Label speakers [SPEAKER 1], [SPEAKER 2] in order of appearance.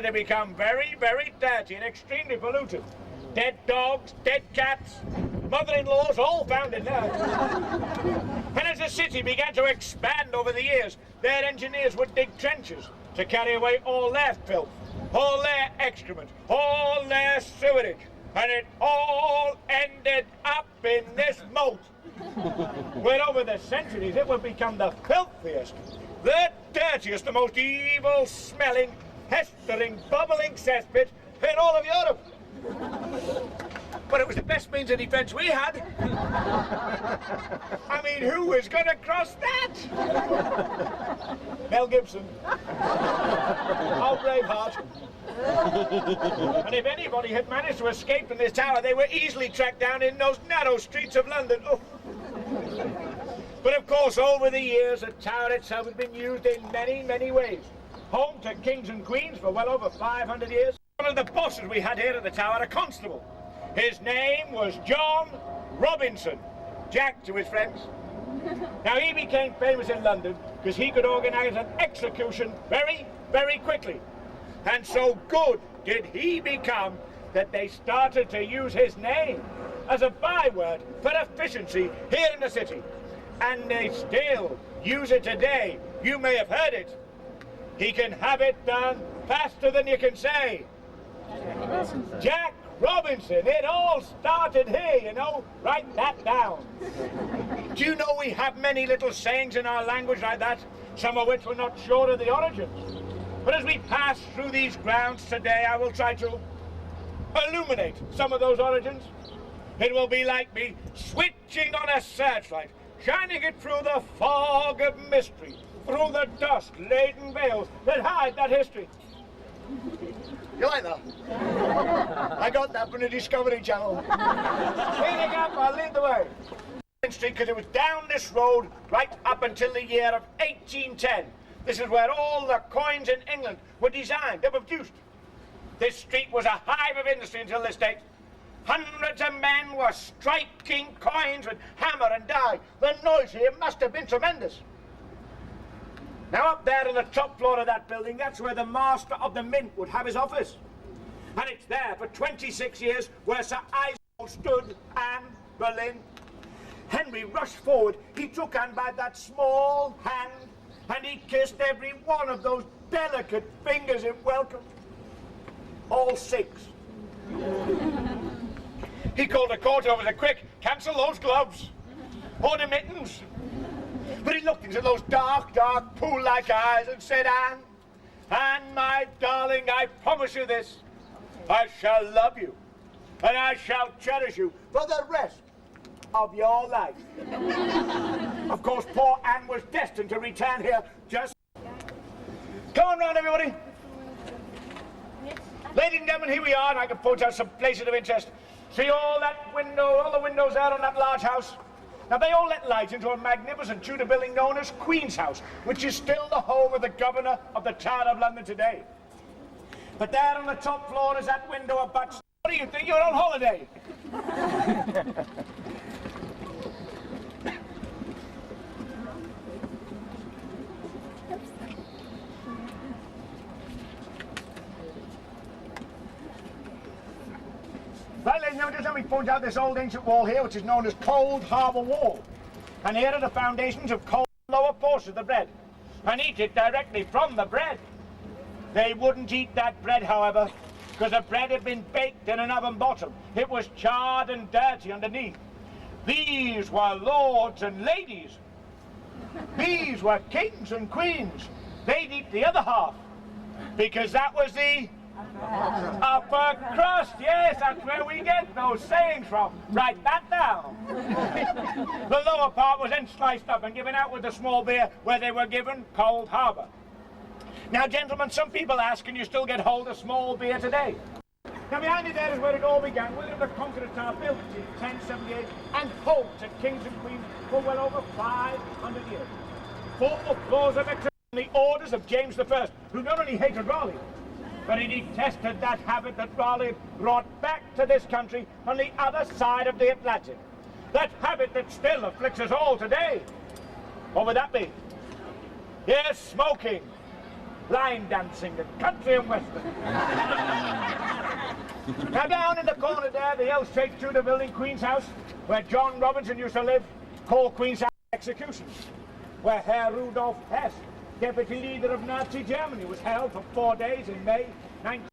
[SPEAKER 1] to become very, very dirty and extremely polluted. Dead dogs, dead cats, mother-in-laws, all found in there. And as the city began to expand over the years, their engineers would dig trenches to carry away all their filth, all their excrement, all their sewerage. And it all ended up in this moat, where over the centuries it would become the filthiest, the dirtiest, the most evil-smelling, pestering, bubbling cesspit in all of Europe. But it was the best means of defense we had. I mean, who was going to cross that? Mel Gibson. Oh, Braveheart. And if anybody had managed to escape from this tower, they were easily tracked down in those narrow streets of London. Oh. But of course, over the years, the tower itself has been used in many, many ways. Home to kings and queens for well over 500 years. One of the bosses we had here at the tower, a constable. His name was John Robinson. Jack to his friends. Now, he became famous in London because he could organize an execution very, very quickly. And so good did he become that they started to use his name as a byword for efficiency here in the city. And they still use it today. You may have heard it. He can have it done faster than you can say. Jack Robinson. It all started here, you know. Write that down. Do you know we have many little sayings in our language like that, some of which we're not sure of the origins? But as we pass through these grounds today, I will try to illuminate some of those origins. It will be like me switching on a searchlight, shining it through the fog of mystery, through the dust-laden veils that hide that history. You like that? I got that from the Discovery Channel. Leading up, I'll lead the way. Street, because it was down this road right up until the year of 1810. This is where all the coins in England were designed, they were produced. This street was a hive of industry until this date. Hundreds of men were striking coins with hammer and die. The noise here must have been tremendous. Now up there on the top floor of that building, that's where the Master of the Mint would have his office. And it's there for 26 years where Sir Isaac stood and Berlin. Henry rushed forward. He took Anne by that small hand and he kissed every one of those delicate fingers in welcome. All 6. He called a court over the quick, cancel those gloves, order mittens. But he looked into those dark, dark, pool-like eyes and said, Anne, Anne, my darling, I promise you this. I shall love you, and I shall cherish you for the rest of your life. Of course, poor Anne was destined to return here just... Come on round, everybody. Ladies and gentlemen, here we are, and I can point out some places of interest. See all that window, all the windows there on that large house? Now, they all let light into a magnificent Tudor building known as Queen's House, which is still the home of the Governor of the Tower of London today. But there on the top floor is that window abuts. What do you think? You're on holiday. Right, ladies and gentlemen, just let me point out this old ancient wall here, which is known as Cold Harbour Wall. And here are the foundations of cold lower portion of the bread. And eat it directly from the bread. They wouldn't eat that bread, however, because the bread had been baked in an oven bottom. It was charred and dirty underneath. These were lords and ladies. These were kings and queens. They'd eat the other half, because that was the upper crust. Yes, that's where we get those sayings from. Write that down. The lower part was then sliced up and given out with the small beer where they were given Cold Harbour. Now, gentlemen, some people ask, can you still get hold of small beer today? Now, behind it there is where it all began. William the Conqueror Tower, built in 1078, and home to kings and queens for well over 500 years. 4 floors of execution, the orders of James I, who not only hated Raleigh, but he detested that habit that Raleigh brought back to this country on the other side of the Atlantic. That habit that still afflicts us all today. What would that be? Yes, smoking. line dancing and country and western. Now down in the corner there, the L straight through the building, Queen's House, where John Robinson used to live, called Queen's House Executions, where Herr Rudolf Hess, deputy leader of Nazi Germany, was held for 4 days in May 19...